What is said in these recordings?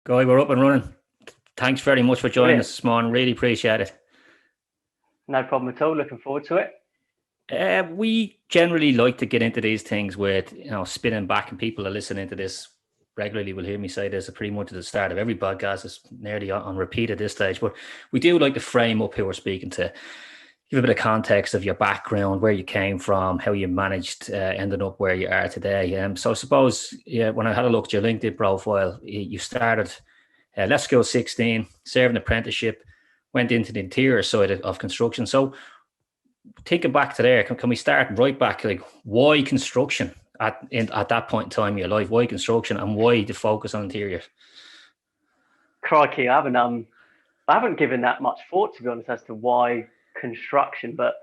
Guy, we're up and running. Thanks very much for joining us Brilliant. this morning. Really appreciate it. No problem at all. Looking forward to it. We generally like to get into these things with, spinning back, and people are listening to this regularly will hear me say this pretty much at the start of every podcast. It's nearly on repeat at this stage, but we do like to frame up who we're speaking to, give a bit of context of your background, where you came from, how you managed ending up where you are today. So I suppose, yeah, when I had a look at your LinkedIn profile, you started, left school 16, served an apprenticeship, went into the interior side of construction. So taking back to there, can we start right back? Like, why construction at that point in time in your life? Why construction, and why the focus on interiors? Crikey, I haven't given that much thought, to be honest, as to why construction. But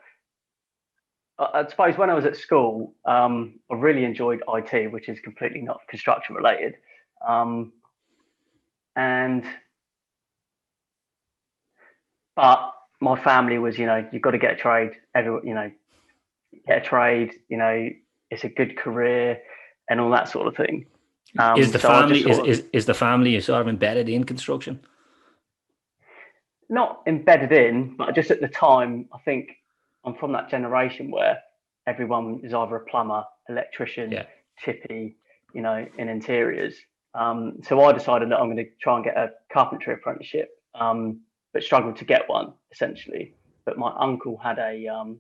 I suppose when I was at school, I really enjoyed IT, which is completely not construction related. Um, and but my family was, you've got to get a trade. Everyone, get a trade. It's a good career and all that sort of thing. Is the So I just family sort of is the family sort of embedded in construction? not embedded in, but just at the time, I think I'm from that generation where everyone is either a plumber, electrician, Yeah. chippy, in interiors. So I decided that I'm going to try and get a carpentry apprenticeship, but struggled to get one essentially. But my uncle had a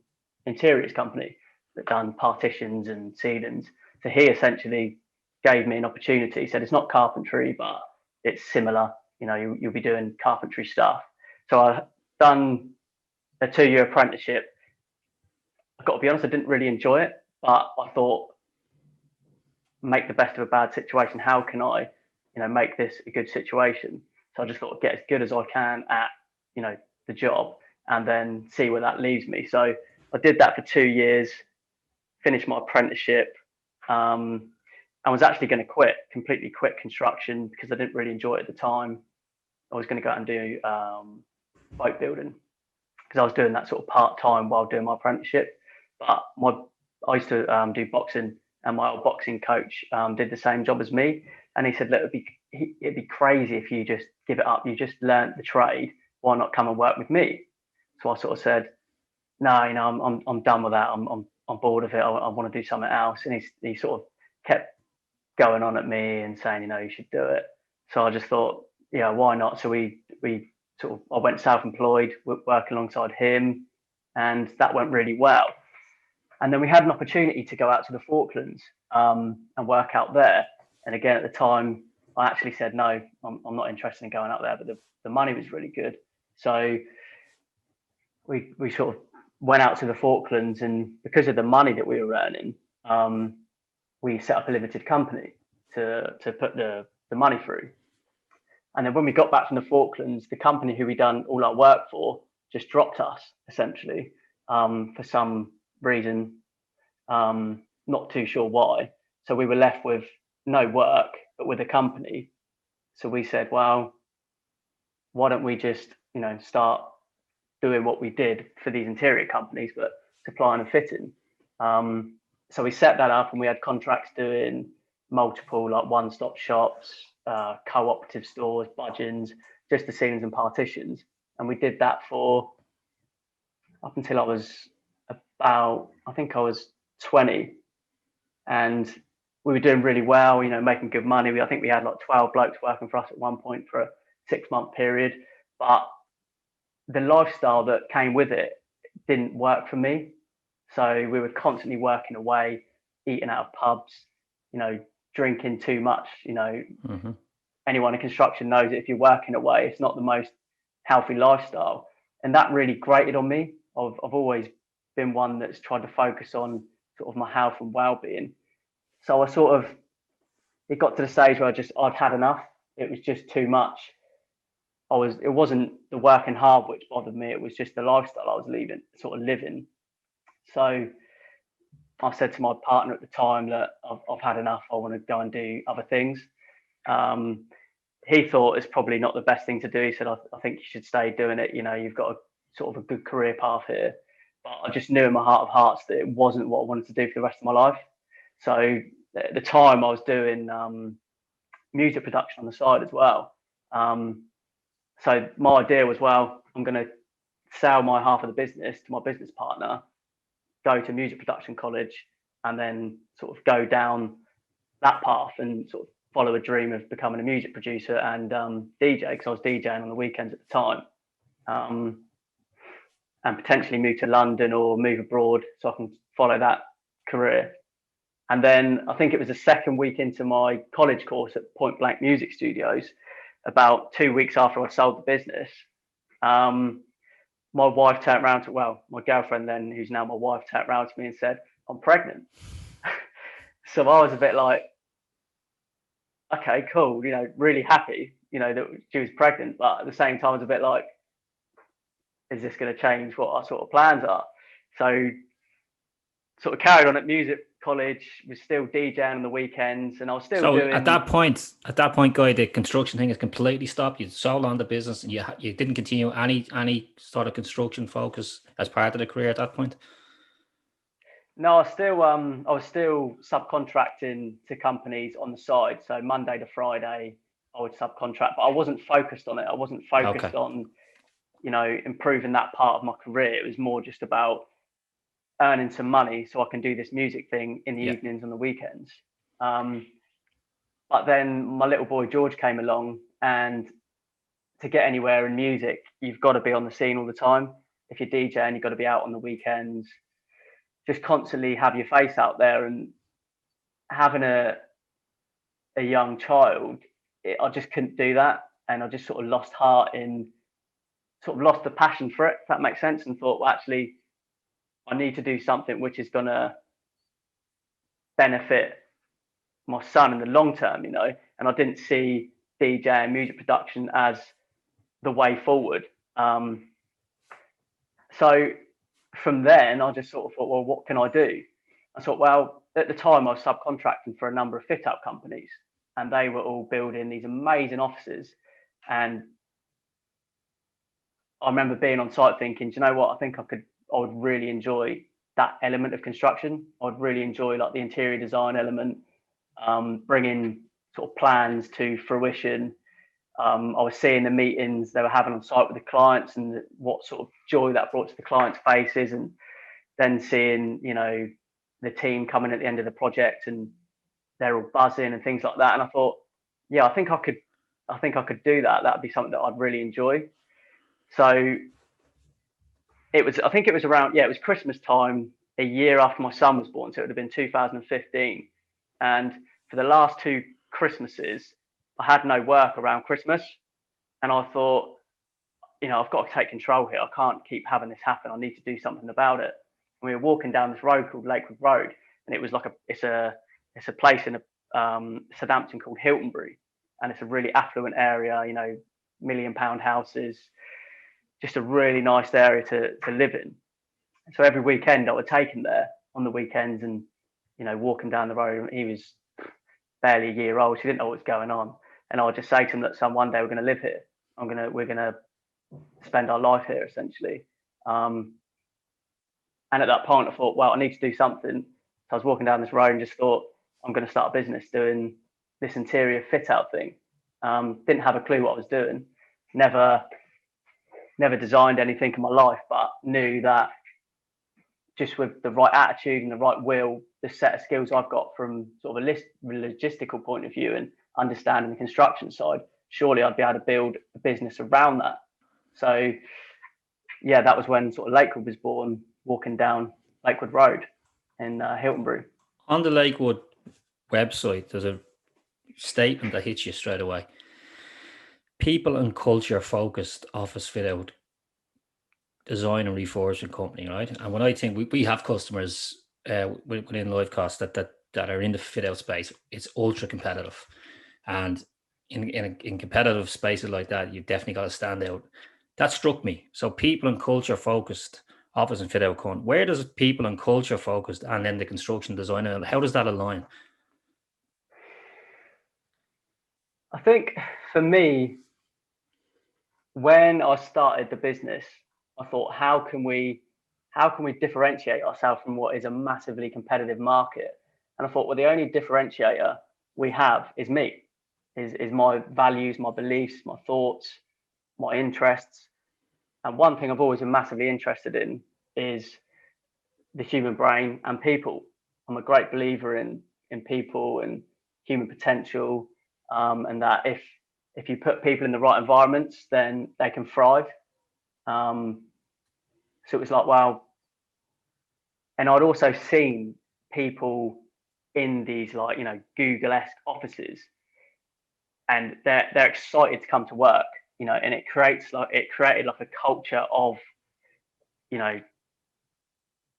interiors company that done partitions and ceilings. So he essentially gave me an opportunity. He said it's not carpentry, but it's similar. You'll be doing carpentry stuff. So I done a 2-year apprenticeship. I've got to be honest, I didn't really enjoy it, but I thought, make the best of a bad situation. How can I, make this a good situation? So I just thought, get as good as I can at, you know, the job, and then see where that leaves me. So I did that for 2 years, finished my apprenticeship. I was actually going to completely quit construction because I didn't really enjoy it at the time. I was going to go out and do boat building because I was doing that sort of part time while doing my apprenticeship. But I used to do boxing, and my old boxing coach did the same job as me. And he said, "Look, it'd be crazy if you just give it up. You just learnt the trade. Why not come and work with me?" So I sort of said, "No, I'm done with that. I'm bored of it. I want to do something else." And he sort of kept going on at me and saying, "You should do it." So I just thought, yeah, why not? So we sort of, I went self-employed, working alongside him, and that went really well. And then we had an opportunity to go out to the Falklands and work out there. And again, at the time, I actually said no, I'm not interested in going out there, but the money was really good. So we sort of went out to the Falklands, and because of the money that we were earning, we set up a limited company to put the money through. And then when we got back from the Falklands, the company who we done all our work for just dropped us essentially for some reason, not too sure why. So we were left with no work, but with a company. So we said, well, why don't we just, start doing what we did for these interior companies, but supplying and fitting. So we set that up, and we had contracts doing multiple like one-stop shops, cooperative stores, budgeons, just the ceilings and partitions. And we did that for up until I was I think I was 20, and we were doing really well, making good money. I think we had like 12 blokes working for us at one point for a 6-month period, but the lifestyle that came with it didn't work for me. So we were constantly working away, eating out of pubs, drinking too much. Mm-hmm. Anyone in construction knows that if you're working away, it's not the most healthy lifestyle. And that really grated on me. I've always been one that's tried to focus on sort of my health and well-being. So it got to the stage where I'd had enough. It was just too much. It wasn't the working hard which bothered me. It was just the lifestyle I was living. So I said to my partner at the time that I've had enough. I want to go and do other things. Um, he thought it's probably not the best thing to do. He said, I think you should stay doing it. You've got a sort of a good career path here. But I just knew in my heart of hearts that it wasn't what I wanted to do for the rest of my life. So at the time I was doing music production on the side as well. So my idea was, well, I'm going to sell my half of the business to my business partner, go to music production college, and then sort of go down that path and sort of follow a dream of becoming a music producer and DJ, because I was DJing on the weekends at the time, and potentially move to London or move abroad so I can follow that career. And then I think it was the second week into my college course at Point Blank Music Studios, about 2 weeks after I sold the business, my wife turned around to, well, my girlfriend then, who's now my wife, turned around to me and said, I'm pregnant. So I was a bit like, okay, cool, really happy, that she was pregnant. But at the same time, I was a bit like, is this going to change what our sort of plans are? So sort of carried on at music college, was still DJing on the weekends, and I was still doing. At that point, Guy, the construction thing has completely stopped. You sold on the business, and you didn't continue any sort of construction focus as part of the career at that point. No, I was still subcontracting to companies on the side. So Monday to Friday, I would subcontract, but I wasn't focused on it. I wasn't focused on, improving that part of my career. It was more just about earning some money so I can do this music thing in the evenings and the weekends. But then my little boy George came along, and to get anywhere in music, you've got to be on the scene all the time. If you're DJing, you've got to be out on the weekends, just constantly have your face out there. And having a young child, I just couldn't do that. And I just sort of lost heart lost the passion for it, if that makes sense, and thought, well, actually, I need to do something which is going to benefit my son in the long term, and I didn't see DJ and music production as the way forward. So from then, I just sort of thought, well, what can I do? I thought, well, at the time I was subcontracting for a number of fit out companies, and they were all building these amazing offices. And I remember being on site thinking, do you know what? I think I would really enjoy that element of construction. I'd really enjoy like the interior design element, bringing sort of plans to fruition. I was seeing the meetings they were having on site with the clients and what sort of joy that brought to the clients' faces, and then seeing, the team coming at the end of the project and they're all buzzing and things like that. And I thought, yeah, I think I could do that. That'd be something that I'd really enjoy. So I think it was around, it was Christmas time, a year after my son was born. So it would have been 2015. And for the last two Christmases, I had no work around Christmas. And I thought, I've got to take control here. I can't keep having this happen. I need to do something about it. And we were walking down this road called Lakewood Road. And it was like it's a place in Southampton called Hiltonbury. And it's a really affluent area, £1 million houses, just a really nice area to live in. So every weekend I would take him there on the weekends, and, walking down the road. He was barely a year old. So he didn't know what was going on. And I would just say to him that one day we're going to live here. We're going to spend our life here, essentially. And at that point I thought, well, I need to do something. So I was walking down this road and just thought, I'm going to start a business doing this interior fit out thing. Didn't have a clue what I was doing. Never designed anything in my life, but knew that just with the right attitude and the right will, the set of skills I've got from sort of a logistical point of view and understanding the construction side, surely I'd be able to build a business around that. So yeah, that was when sort of Lakewood was born, walking down Lakewood Road in Hiltonbury. On the Lakewood website, there's a statement that hits you straight away. People and culture focused office fit out design and refurbishment company, right? And when I think we have customers within Livecast that are in the fit out space, it's ultra competitive. And in competitive spaces like that, you've definitely got to stand out. That struck me. So people and culture focused office and fit out company. Where does people and culture focused and then the construction design, how does that align? I think for me, when I started the business, I thought, how can we differentiate ourselves from what is a massively competitive market? And I thought, well, the only differentiator we have is me. is my values, my beliefs, my thoughts, my interests. And one thing I've always been massively interested in is the human brain and people. I'm a great believer in people and human potential, and that if you put people in the right environments, then they can thrive. So it was like, wow. And I'd also seen people in these, like, you know, Google-esque offices, and they're excited to come to work, you know, and it created like a culture of, you know,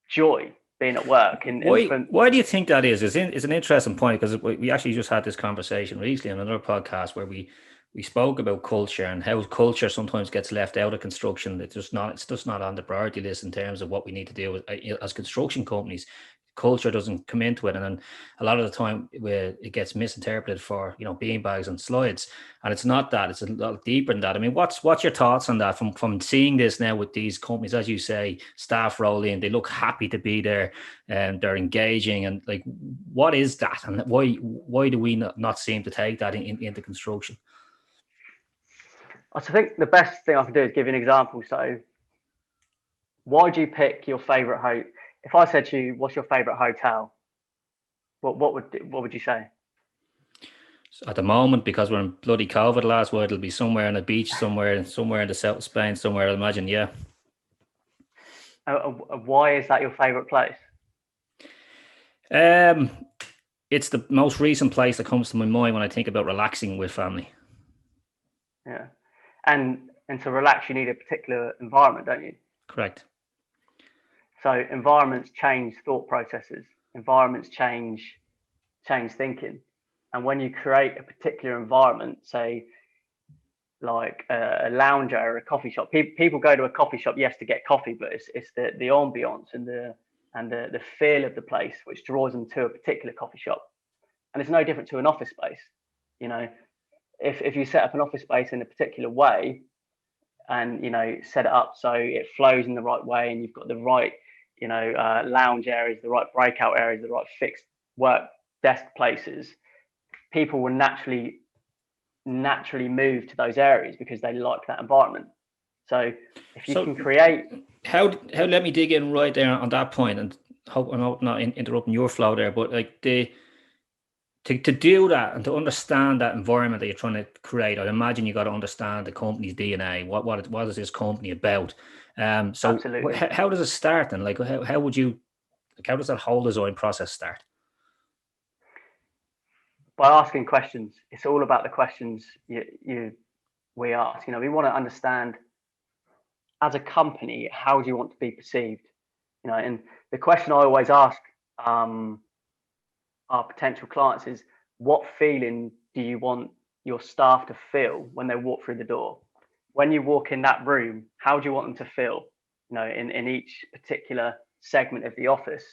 joy being at work. And why do you think that is? It's an interesting point, because we actually just had this conversation recently on another podcast where we spoke about culture and how culture sometimes gets left out of construction. It's just not on the priority list in terms of what we need to do as construction companies. Culture doesn't come into it, and then a lot of the time where it gets misinterpreted for, you know, beanbags and slides, and it's not that. It's a lot deeper than that. I mean, what's your thoughts on that from seeing this now with these companies? As you say, staff roll in, they look happy to be there, and they're engaging, and like, what is that, and why do we not seem to take that into construction? I think the best thing I can do is give you an example. So, why do you pick your favorite hotel? If I said to you, "What's your favorite hotel?" What would you say? So at the moment, because we're in bloody COVID last word, it'll be somewhere on a beach, somewhere in the south of Spain, somewhere, I imagine. Yeah. Why is that your favorite place? It's the most recent place that comes to my mind when I think about relaxing with family. Yeah, and to relax, you need a particular environment, don't you? Correct. So environments change thought processes. Environments change thinking. And when you create a particular environment, say like a lounge or a coffee shop, people go to a coffee shop, yes, to get coffee, but it's the ambiance and the feel of the place which draws them to a particular coffee shop. And it's no different to an office space. You know, if you set up an office space in a particular way, and, you know, set it up so it flows in the right way, and you've got the right, you know, lounge areas, the right breakout areas, the right fixed work desk places, people will naturally move to those areas because they like that environment. So if you can create, how let me dig in right there on that point, and hope I'm not interrupting your flow there, but like to do that and to understand that environment that you're trying to create, I imagine you got to understand the company's DNA. What is this company about? So absolutely. How does it start? And like, how does that whole design process start? By asking questions. It's all about the questions we ask. You know, we want to understand, as a company, how do you want to be perceived? You know, and the question I always ask our potential clients is, what feeling do you want your staff to feel when they walk through the door? When you walk in that room, how do you want them to feel? You know, in each particular segment of the office.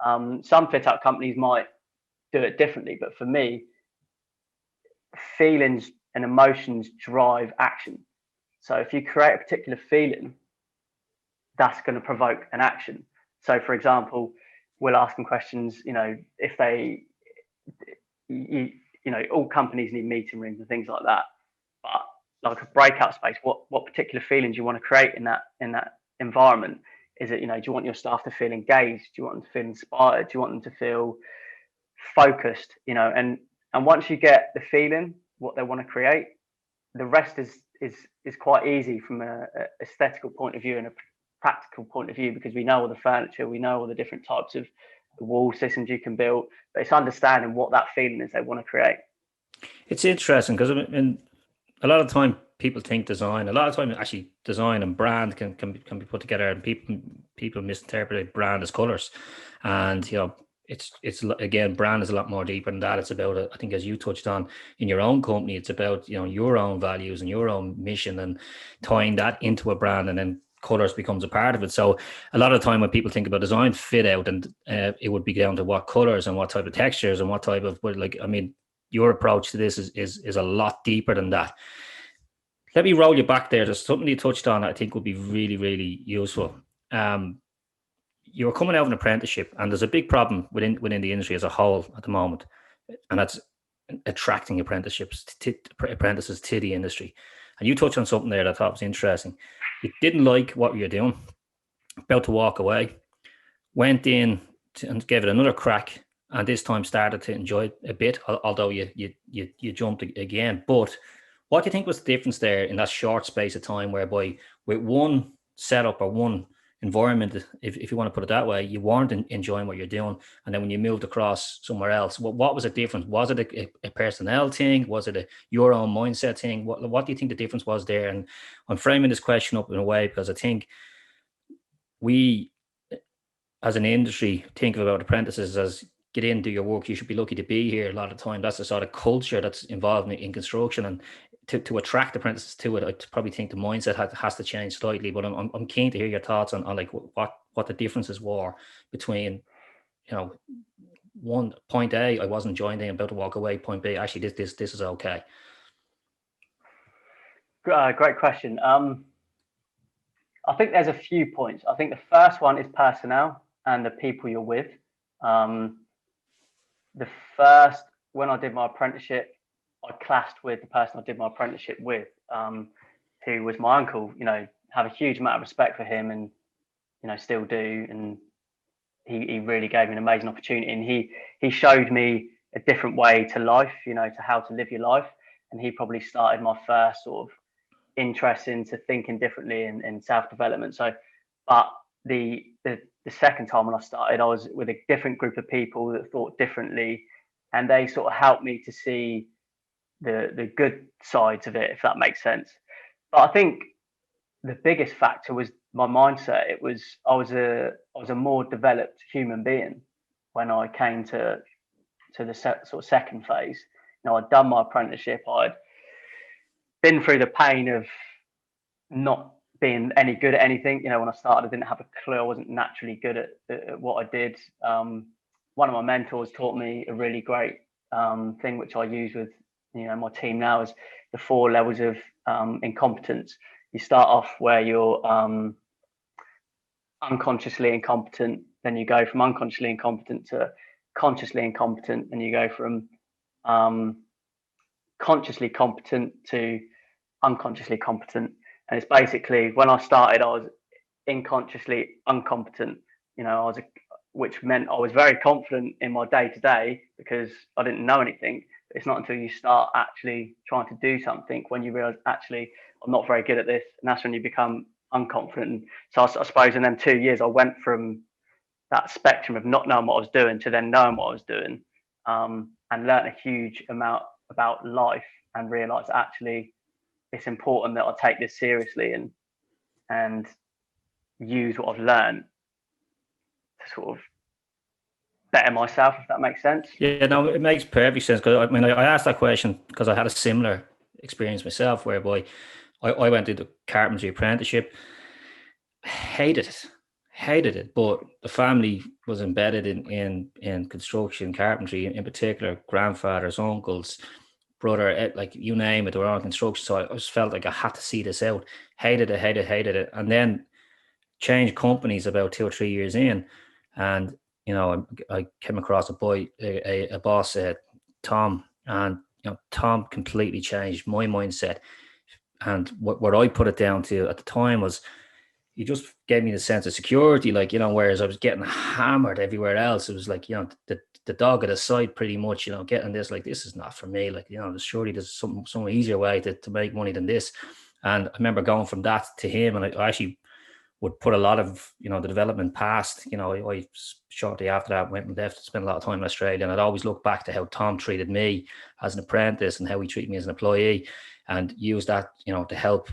Some fit out companies might do it differently, but for me, feelings and emotions drive action. So if you create a particular feeling, that's going to provoke an action. So, for example, we'll ask them questions. You know, if you know, all companies need meeting rooms and things like that. But like a breakout space, what particular feelings you want to create in that environment? Is it, you know, do you want your staff to feel engaged? Do you want them to feel inspired? Do you want them to feel focused? You know, and once you get the feeling, what they want to create, the rest is quite easy from a aesthetical point of view and a practical point of view, because we know all the furniture, we know all the different types of wall systems you can build, but it's understanding what that feeling is they want to create. It's interesting because, I mean, a lot of time people think design. A lot of time, actually, design and brand can be put together, and people misinterpret brand as colors. And, you know, it's again, brand is a lot more deeper than that. It's about, I think, as you touched on in your own company, it's about, you know, your own values and your own mission, and tying that into a brand, and then colors becomes a part of it. So a lot of the time when people think about design fit out, and it would be down to what colors and what type of textures and what type of, like, I mean, your approach to this is a lot deeper than that. Let me roll you back there. There's something you touched on I think would be really, really useful. You're coming out of an apprenticeship, and there's a big problem within the industry as a whole at the moment, and that's attracting apprentices to the industry. And you touched on something there that I thought was interesting. You didn't like what you're doing, about to walk away, went in and gave it another crack, and this time started to enjoy it a bit, although you jumped again. But what do you think was the difference there in that short space of time, whereby with one setup or one environment, if you want to put it that way, you weren't enjoying what you're doing, and then when you moved across somewhere else, what was the difference? Was it a personnel thing? Was it your own mindset thing? What do you think the difference was there? And I'm framing this question up in a way because I think we, as an industry, think about apprentices as get in, do your work. You should be lucky to be here. A lot of the time, that's the sort of culture that's involved in construction, and to attract apprentices to it, I probably think the mindset has to change slightly. But I'm keen to hear your thoughts on like what the differences were between, one point A, I wasn't enjoying it, about to walk away. Point B, actually this is okay. Great question. I think there's a few points. I think the first one is personnel and the people you're with. When I did my apprenticeship, I clashed with the person I did my apprenticeship with, who was my uncle. Have a huge amount of respect for him, and still do. And he really gave me an amazing opportunity, and he showed me a different way to life, to how to live your life. And he probably started my first sort of interest into thinking differently and self-development. So, but the second time when I started, I was with a different group of people that thought differently, and they sort of helped me to see the good sides of it, if that makes sense. But I think the biggest factor was my mindset. I was a more developed human being when I came to the sort of second phase. I'd done my apprenticeship. I'd been through the pain of not being any good at anything. When I started, I didn't have a clue. I wasn't naturally good at what I did. One of my mentors taught me a really great thing, which I use with my team now, is the 4 levels of incompetence. You start off where you're unconsciously incompetent, then you go from unconsciously incompetent to consciously incompetent, and you go from consciously competent to unconsciously competent. And it's basically, when I started, I was unconsciously incompetent, which meant I was very confident in my day to day because I didn't know anything. But it's not until you start actually trying to do something when you realize, actually, I'm not very good at this. And that's when you become unconfident. So I suppose in them 2 years, I went from that spectrum of not knowing what I was doing to then knowing what I was doing, and learned a huge amount about life, and realized actually it's important that I take this seriously and use what I've learned to sort of better myself, if that makes sense. Yeah, no, it makes perfect sense. Because I asked that question because I had a similar experience myself, whereby I went into carpentry apprenticeship, hated it, but the family was embedded in construction, carpentry in particular, grandfathers, uncles, brother, like you name it, they were all construction. So I just felt like I had to see this out. Hated it. And then changed companies about 2 or 3 years in. And, I came across a boss, Tom, and, Tom completely changed my mindset. And what I put it down to at the time was, he just gave me the sense of security, like, whereas I was getting hammered everywhere else. It was like, the dog at his side pretty much, getting this, like, this is not for me. Like, surely there's some easier way to make money than this. And I remember going from that to him, and I actually would put a lot of, the development past, I shortly after that went and left to spend a lot of time in Australia. And I'd always look back to how Tom treated me as an apprentice and how he treated me as an employee, and use that, to help,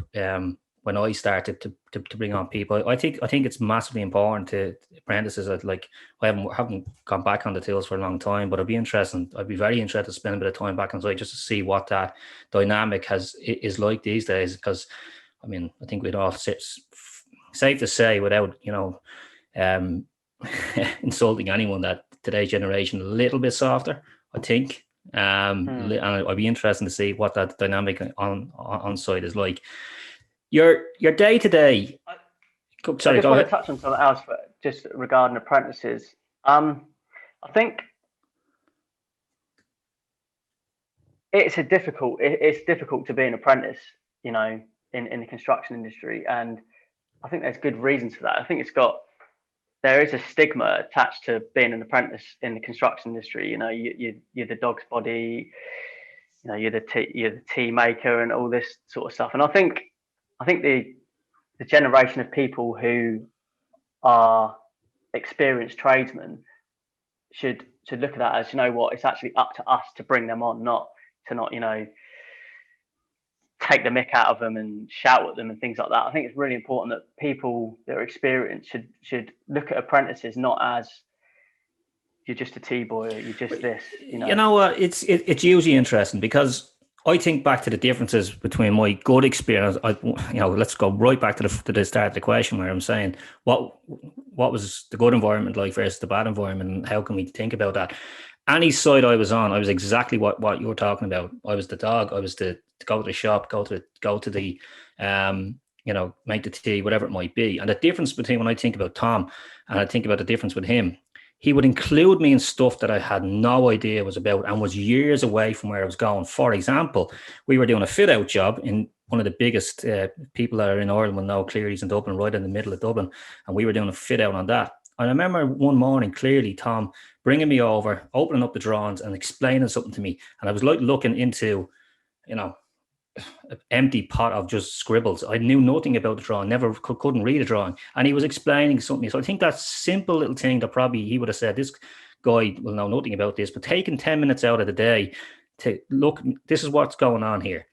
when I started to bring on people. I think it's massively important to apprentices. Like, I haven't gone back on the tools for a long time, but I'd be very interested to spend a bit of time back on site just to see what that dynamic is like these days. Because I think we'd all safe to say, without insulting anyone, that today's generation a little bit softer, I think. And I'd be interested to see what that dynamic on site is like. Your day to day. Sorry, I just want to touch on something else just regarding apprentices. I think it's difficult to be an apprentice, you know, in the construction industry, and I think there's good reasons for that. I think there is a stigma attached to being an apprentice in the construction industry. You know, you're the dog's body, you know, you're the tea maker and all this sort of stuff. And I think the generation of people who are experienced tradesmen should look at that as, you know what, it's actually up to us to bring them on, not you know, take the mick out of them and shout at them and things like that. I think it's really important that people that are experienced should look at apprentices not as you're just a tea boy, or you're just this. You know what? It's usually interesting because I think back to the differences between my good experience. Let's go right back to the start of the question where I'm saying what was the good environment like versus the bad environment, and how can we think about that? Any side I was on, I was exactly what you were talking about. I was the dog. I was to go to the shop, go to the make the tea, whatever it might be. And the difference between when I think about Tom and I think about the difference with him, he would include me in stuff that I had no idea was about and was years away from where I was going. For example, we were doing a fit out job in one of the biggest people that are in Ireland will know, Cleary's in Dublin, right in the middle of Dublin. And we were doing a fit out on that. And I remember one morning clearly Tom bringing me over, opening up the drawings and explaining something to me. And I was like looking into, an empty pot of just scribbles. I knew nothing about the drawing, never couldn't read a drawing. And he was explaining something. So I think that simple little thing that probably he would have said, this guy will know nothing about this, but taking 10 minutes out of the day to look, this is what's going on here.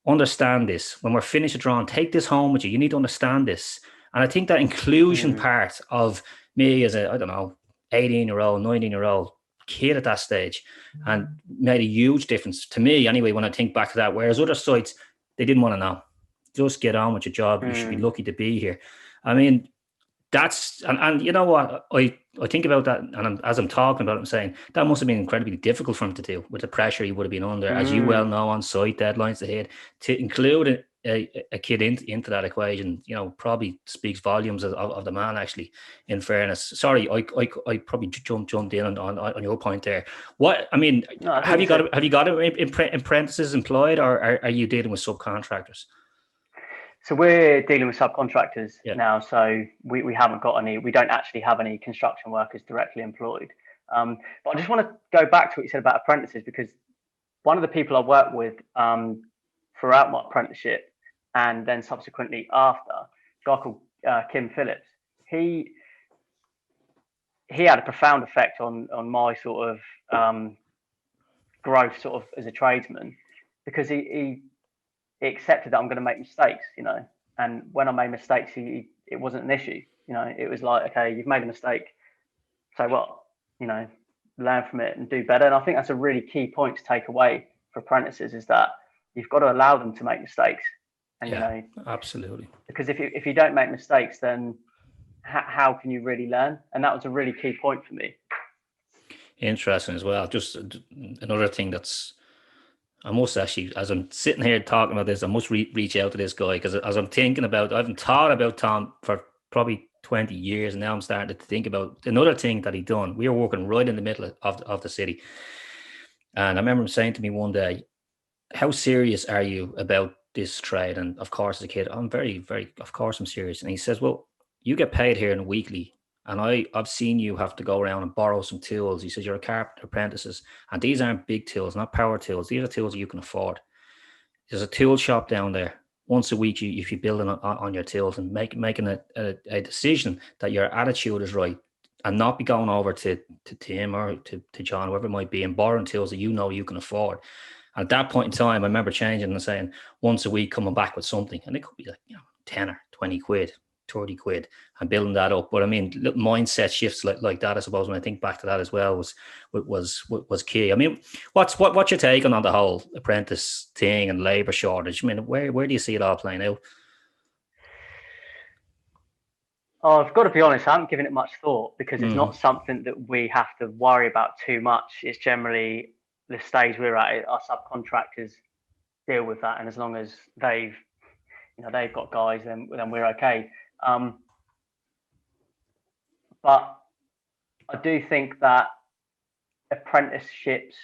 Understand this. When we're finished a drawing, take this home with you. You need to understand this. And I think that inclusion part of me as a, 18-year-old, 19-year-old kid at that stage, and made a huge difference to me anyway when I think back to that. Whereas other sites, they didn't want to know. Just get on with your job. You should be lucky to be here. I mean, that's and you know what, I think about that, and as I'm talking about it, I'm saying that must have been incredibly difficult for him to do with the pressure he would have been under, as you well know, on site, deadlines ahead. To include a kid into that equation, probably speaks volumes of the man. Actually, in fairness, sorry, I probably jumped in on your point there. What I mean, no, have you got apprentices employed, or are you dealing with subcontractors? So we're dealing with subcontractors now. So we haven't got any. We don't actually have any construction workers directly employed. But I just want to go back to what you said about apprentices, because one of the people I worked with throughout my apprenticeship and then subsequently after, a guy called Kim Phillips, he had a profound effect on my sort of growth sort of as a tradesman, because he accepted that I'm going to make mistakes, and when I made mistakes, it wasn't an issue. It was like, okay, you've made a mistake, so what? Learn from it and do better. And I think that's a really key point to take away for apprentices, is that you've got to allow them to make mistakes. And absolutely. Because if you don't make mistakes, then how can you really learn? And that was a really key point for me. Interesting as well. Just another thing that's, I must actually, as I'm sitting here talking about this, I must reach out to this guy, because as I'm thinking about, I haven't thought about Tom for probably 20 years, and now I'm starting to think about another thing that he done. We were working right in the middle of the city, and I remember him saying to me one day, "How serious are you about this trade?" And of course, as a kid, I'm very, very, of course I'm serious. And he says, "Well, you get paid here in a weekly, and I've seen you have to go around and borrow some tools." He says, "You're a carpenter apprentices, and these aren't big tools, not power tools. These are tools you can afford. There's a tool shop down there. Once a week, if you're building on your tools and making a decision that your attitude is right, and not be going over to Tim or to John, whoever it might be, and borrowing tools that you can afford." And at that point in time, I remember changing and saying, once a week, coming back with something, and it could be like 10 or 20 quid, 30 quid, and building that up. But I mean, little mindset shifts like that, I suppose, when I think back to that as well, was key. I mean, what's your take on the whole apprentice thing and labour shortage? I mean, where do you see it all playing out? Oh, I've got to be honest, I haven't given it much thought, because it's not something that we have to worry about too much. It's generally the stage we're at. Our subcontractors deal with that, and as long as they've got guys, then we're okay. But I do think that apprenticeships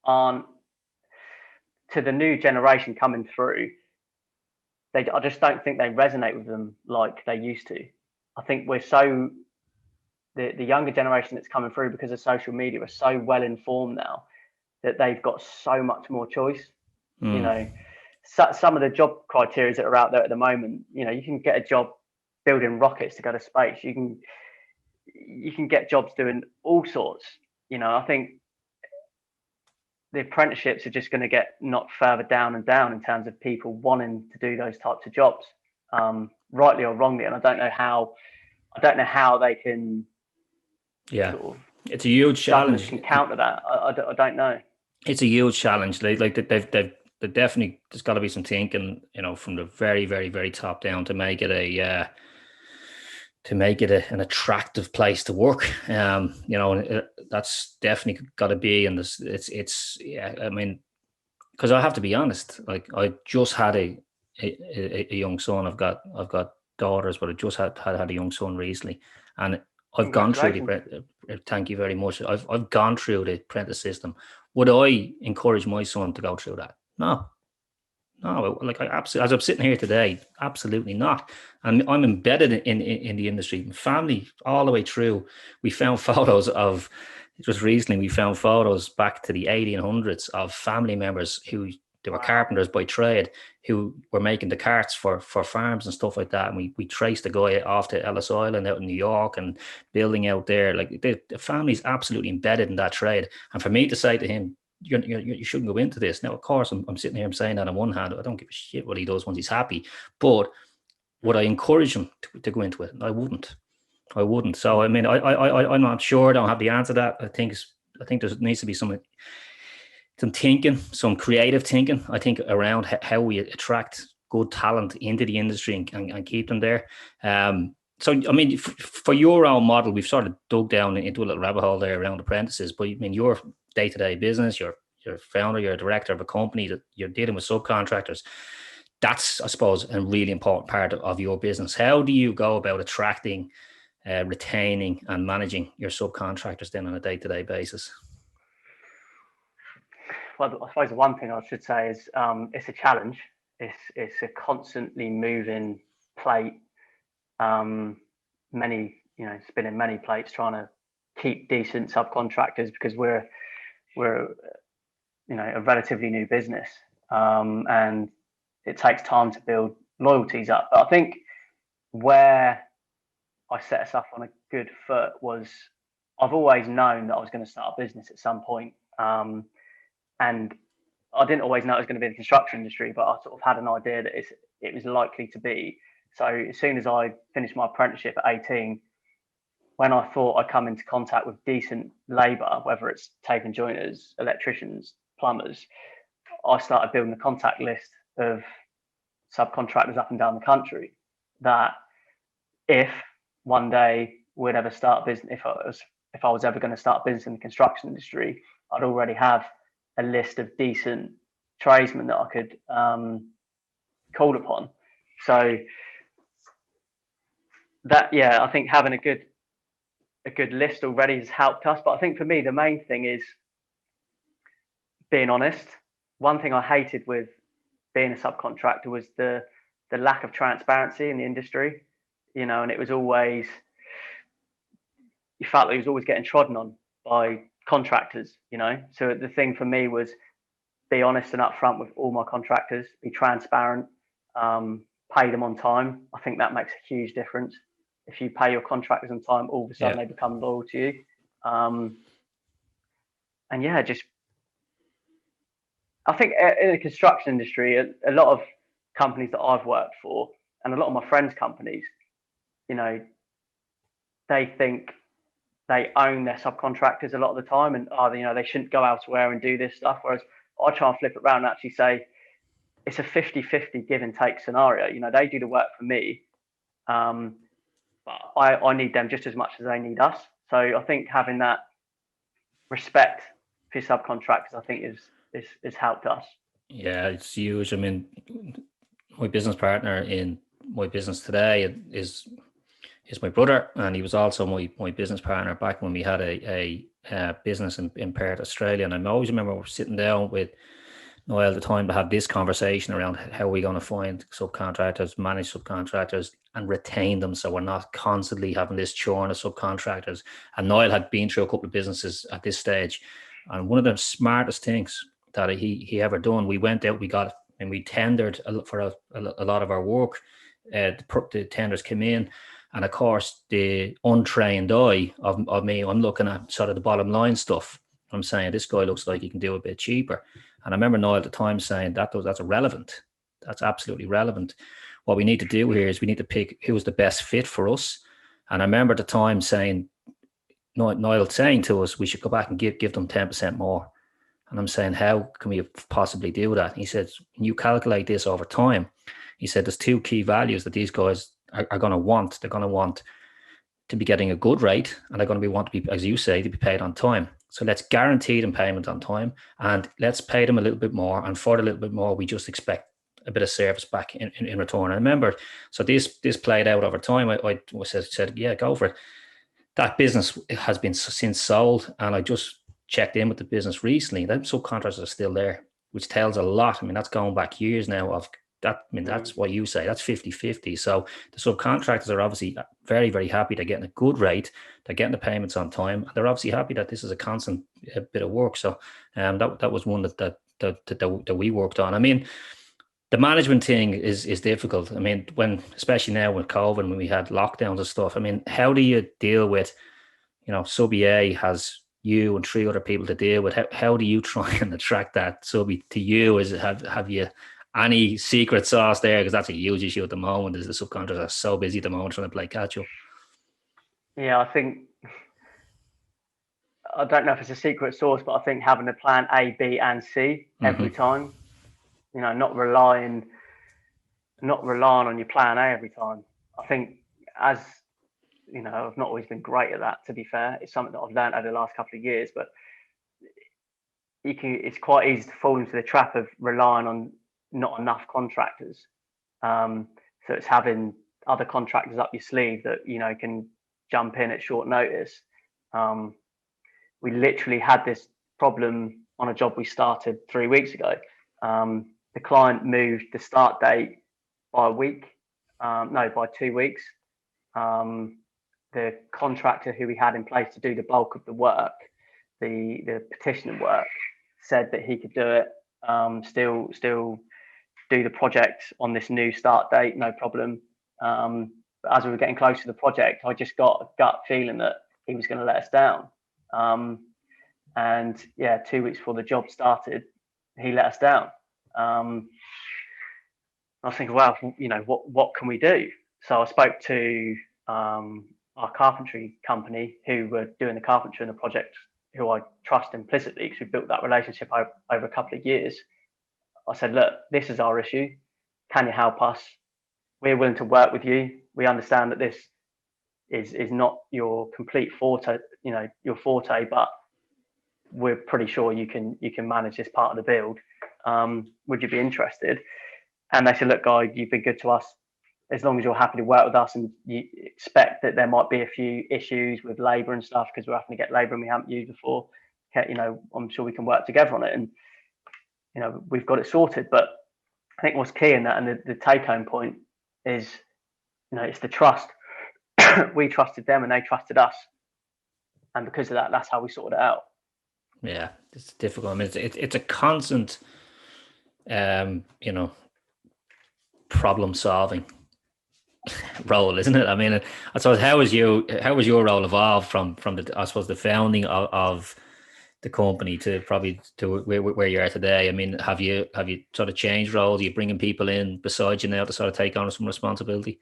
aren't to the new generation coming through, I just don't think they resonate with them like they used to. I think the younger generation that's coming through because of social media are so well informed now that they've got so much more choice. You know, some of the job criteria that are out there at the moment, you know, you can get a job building rockets to go to space. You can get jobs doing all sorts. You know, I think the apprenticeships are just going to get knocked further down and down in terms of people wanting to do those types of jobs, rightly or wrongly. And I don't know how they can. Yeah, sort of, it's a huge challenge. Can counter that. I don't know. It's a huge challenge. They've definitely, there's got to be some thinking, you know, from the very, very, very top down to make it an attractive place to work. You know, that's definitely got to be. And it's yeah. I mean, because I have to be honest, like I just had a young son. I've got daughters, but I just had a young son recently, and I've gone through thank you very much. I've gone through the apprentice system. Would I encourage my son to go through that? No. Like I absolutely, as I'm sitting here today, absolutely not. And I'm embedded in the industry, family all the way through. We found photos of just recently. We found photos back to the 1800s of family members who they were carpenters by trade, who were making the carts for farms and stuff like that. And we traced the guy off to Ellis Island out in New York and building out there. Like the family's absolutely embedded in that trade. And for me to say to him, you shouldn't go into this. Now, of course, I'm sitting here, I'm saying that on one hand, I don't give a shit what he does once he's happy. But would I encourage him to go into it? I wouldn't. So, I mean, I'm not sure. I don't have the answer to that. I think there needs to be some thinking, some creative thinking, I think, around how we attract good talent into the industry and keep them there. So, I mean, for your own model, we've sort of dug down into a little rabbit hole there around apprentices. But I mean, your day-to-day business, you're a founder, you're a director of a company that you're dealing with subcontractors. That's, I suppose, a really important part of your business. How do you go about attracting, retaining, and managing your subcontractors then on a day-to-day basis? Well, I suppose the one thing I should say is it's a challenge. It's a constantly moving plate. Spinning many plates, trying to keep decent subcontractors because we're a relatively new business, and it takes time to build loyalties up. But I think where I set us up on a good foot was I've always known that I was going to start a business at some point, and I didn't always know it was going to be the construction industry, but I sort of had an idea that it was likely to be. So as soon as I finished my apprenticeship at 18, when I thought I'd come into contact with decent labour, whether it's tape and joiners, electricians, plumbers, I started building a contact list of subcontractors up and down the country that if one day we'd ever start business, if I was ever going to start business in the construction industry, I'd already have a list of decent tradesmen that I could call upon. So that, yeah, I think having a good list already has helped us. But I think for me, the main thing is being honest. One thing I hated with being a subcontractor was the lack of transparency in the industry, you know, and it was always, you felt like it was always getting trodden on by contractors, you know. So the thing for me was be honest and upfront with all my contractors, be transparent, pay them on time. I think that makes a huge difference. If you pay your contractors on time, all of a sudden they become loyal to you. And yeah, I think in the construction industry, a lot of companies that I've worked for and a lot of my friends' companies, you know, they think they own their subcontractors a lot of the time and, they shouldn't go elsewhere and do this stuff. Whereas I try and flip it around and actually say it's a 50-50 give and take scenario. You know, they do the work for me. But I need them just as much as they need us. So I think having that respect for your subcontractors, I think is helped us. Yeah, it's huge. I mean, my business partner in my business today is my brother, and he was also my business partner back when we had a business in Perth, Australia. And I always remember we were sitting down with Noel the time to have this conversation around how we're going to find subcontractors, manage subcontractors, and retain them, so we're not constantly having this churn of subcontractors. And Noel had been through a couple of businesses at this stage, and one of the smartest things that he ever done, we went out, we got and we tendered for a lot of our work. The tenders came in, and of course the untrained eye of me, I'm looking at sort of the bottom line stuff. I'm saying this guy looks like he can do a bit cheaper. And I remember Noel at the time saying that's irrelevant. That's absolutely relevant. What we need to do here is we need to pick who's the best fit for us. And I remember at the time saying, Noel saying to us, we should go back and give them 10% more. And I'm saying, how can we possibly do that? And he said, when you calculate this over time, he said, there's two key values that these guys are going to want. They're going to want to be getting a good rate, and they're going to want to be, as you say, to be paid on time. So let's guarantee them payment on time, and let's pay them a little bit more. And for a little bit more, we just expect a bit of service back in return. I remember, so this played out over time. I said, yeah, go for it. That business has been since sold, and I just checked in with the business recently. Them subcontractors are still there, which tells a lot. I mean, that's going back years now of that. I mean, that's what you say. That's 50-50. So the subcontractors are obviously very, very happy. They're getting a good rate. They're getting the payments on time. They're obviously happy that this is a constant bit of work. So that was one that we worked on. I mean, the management thing is difficult. I mean, especially now with COVID, when we had lockdowns and stuff. I mean, how do you deal with, sub EA has you and three other people to deal with? How do you try and attract that sub to you? Have you any secret sauce there? Because that's a huge issue at the moment. Is the subcontractors are so busy at the moment trying to play catch up. Yeah, I don't know if it's a secret sauce, but I think having a plan A, B, and C every time. Not relying on your plan A every time. I think, as I've not always been great at that, to be fair. It's something that I've learned over the last couple of years, but it's quite easy to fall into the trap of relying on not enough contractors. So it's having other contractors up your sleeve that can jump in at short notice. We literally had this problem on a job we started 3 weeks ago. The client moved the start date by a week, by 2 weeks. The contractor who we had in place to do the bulk of the work, the petitioning work, said that he could do it, still do the project on this new start date, no problem. But as we were getting close to the project, I just got a gut feeling that he was going to let us down. And 2 weeks before the job started, he let us down. I was thinking, well, what can we do? So I spoke to our carpentry company who were doing the carpentry in the project, who I trust implicitly because we built that relationship over a couple of years. I said, look, this is our issue. Can you help us? We're willing to work with you. We understand that this is not your complete forte, but we're pretty sure you can manage this part of the build. Would you be interested? And they said, look, Guy, you've been good to us. As long as you're happy to work with us, and you expect that there might be a few issues with labour and stuff because we're having to get labour and we haven't used before, I'm sure we can work together on it. And we've got it sorted. But I think what's key in that, and the take-home point is, it's the trust. We trusted them and they trusted us, and because of that, that's how we sorted it out. Yeah, it's difficult. I mean, it's a constant, problem solving role, isn't it? I mean, I suppose how was your role evolved from the founding of the company to probably to where you are today? I mean, have you sort of changed roles? Are you bringing people in beside you now to sort of take on some responsibility?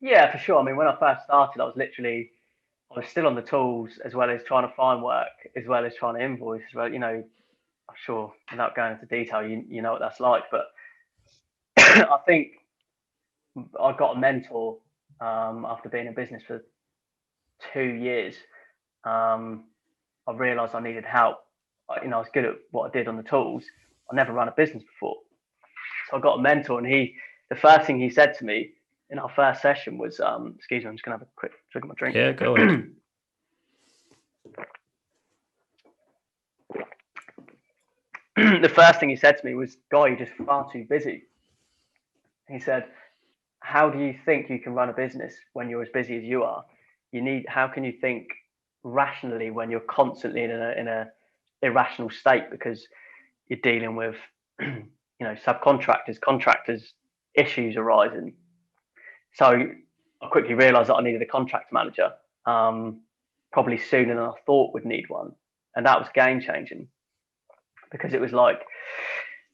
Yeah, for sure. I mean, when I first started, I was still on the tools, as well as trying to find work, as well as trying to invoice, as well. I'm sure, without going into detail, you know what that's like. But I think I got a mentor after being in business for 2 years. I realised I needed help. I was good at what I did on the tools. I never run a business before, so I got a mentor, and the first thing he said to me in our first session was, excuse me, I'm just gonna have a quick drink of my drink. Yeah, go ahead. the first thing he said to me was, "Guy, you're just far too busy." He said, "How do you think you can run a business when you're as busy as you are? How can you think rationally when you're constantly in a irrational state because you're dealing with, subcontractors, contractors, issues arising?" So I quickly realised that I needed a contract manager, probably sooner than I thought would need one, and that was game changing, because it was like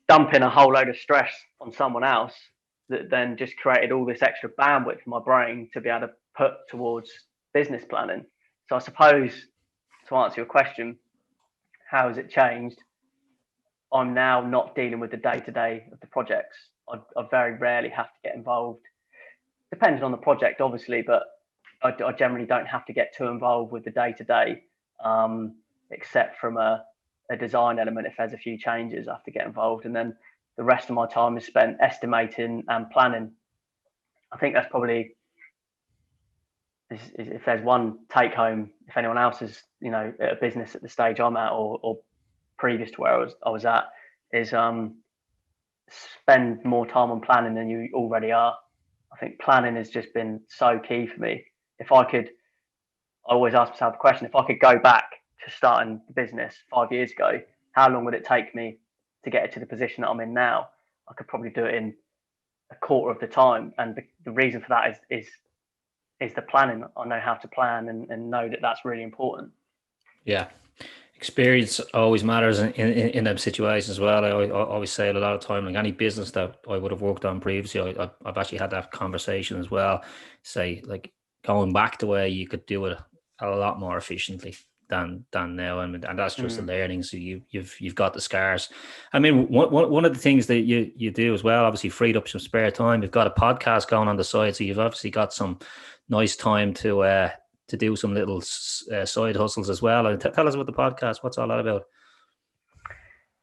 dumping a whole load of stress on someone else that then just created all this extra bandwidth in my brain to be able to put towards business planning. So I suppose, to answer your question, how has it changed? I'm now not dealing with the day-to-day of the projects. I very rarely have to get involved, depending on the project, obviously, but I generally don't have to get too involved with the day-to-day, except from a design element. If there's a few changes, I have to get involved, and then the rest of my time is spent estimating and planning. I think that's probably, if there's one take home, if anyone else is, at a business at the stage I'm at, or previous to where I was at, is spend more time on planning than you already are. I think planning has just been so key for me. I always ask myself the question, if I could go back to starting the business 5 years ago, how long would it take me to get it to the position that I'm in now? I could probably do it in a quarter of the time. And the reason for that is the planning. I know how to plan and know that that's really important. Yeah. Experience always matters in them situations as well. I always say it a lot of time, like any business that I would have worked on previously, I've actually had that conversation as well. Say, like, going back to where you could do it a lot more efficiently than now, and that's just the learning. So you've got the scars. I mean, one of the things that you do as well, obviously freed up some spare time. You've got a podcast going on the side, so you've obviously got some nice time to do some little side hustles as well. And tell us about the podcast. What's all that about?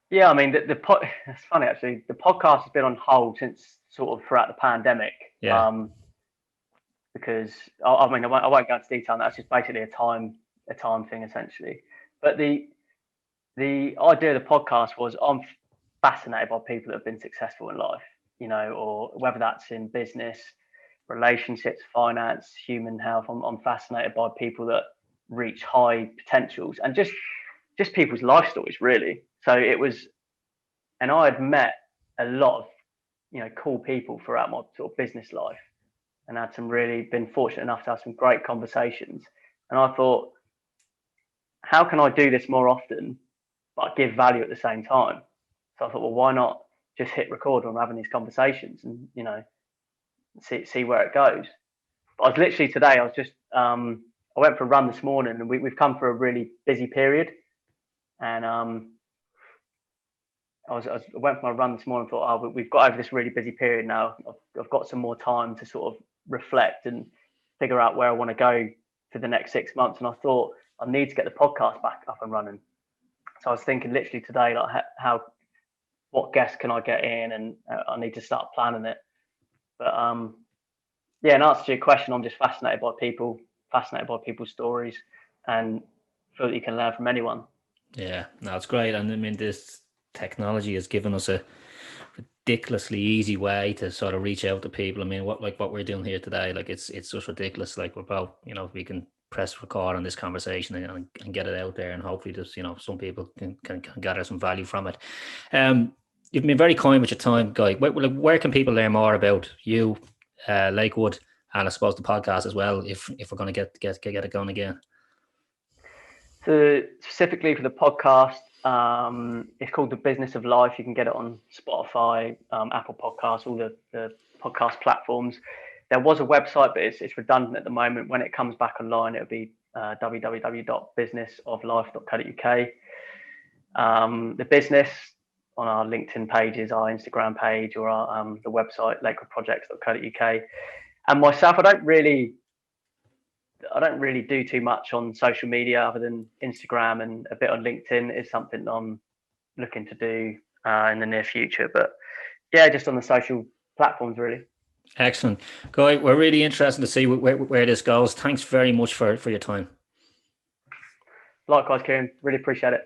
Yeah, I mean, it's funny actually. The podcast has been on hold since sort of throughout the pandemic. Yeah. Because I won't go into detail on that. It's just basically a time thing essentially. But the idea of the podcast was, I'm fascinated by people that have been successful in life, or whether that's in business, relationships, finance, human health. I'm fascinated by people that reach high potentials, and just people's life stories, really. So it was, and I had met a lot of cool people throughout my sort of business life, and been fortunate enough to have some great conversations. And I thought, how can I do this more often, but give value at the same time? So I thought, well, why not just hit record when we're having these conversations and see where it goes. But I was literally today, I went for a run this morning, and we've come for a really busy period. And I went for my run this morning and thought, we've got over this really busy period now. I've got some more time to sort of reflect and figure out where I want to go for the next 6 months. And I thought, I need to get the podcast back up and running. So I was thinking literally today, like, what guests can I get in, and I need to start planning it. But in answer to your question, I'm just fascinated by people, fascinated by people's stories, and feel that you can learn from anyone. Yeah, no, it's great. And I mean, this technology has given us a ridiculously easy way to sort of reach out to people. I mean, what we're doing here today, like it's just ridiculous. Like, we're both, we can press record on this conversation and get it out there, and hopefully just, some people can gather some value from it. You've been very kind with your time, Guy. Where can people learn more about you, Lakewood, and I suppose the podcast as well, if we're going to get it going again? So specifically for the podcast, it's called The Business of Life. You can get it on Spotify, Apple Podcasts, all the podcast platforms. There was a website, but it's redundant at the moment. When it comes back online, it'll be www.businessoflife.co.uk. The business on our LinkedIn pages, our Instagram page, or our the website lakewoodprojects.co.uk. And myself, I don't really do too much on social media other than Instagram, and a bit on LinkedIn is something I'm looking to do in the near future. But yeah, just on the social platforms, really. Excellent. Guy, we're really interested to see where this goes. Thanks very much for your time. Likewise, Ciaran. Really appreciate it.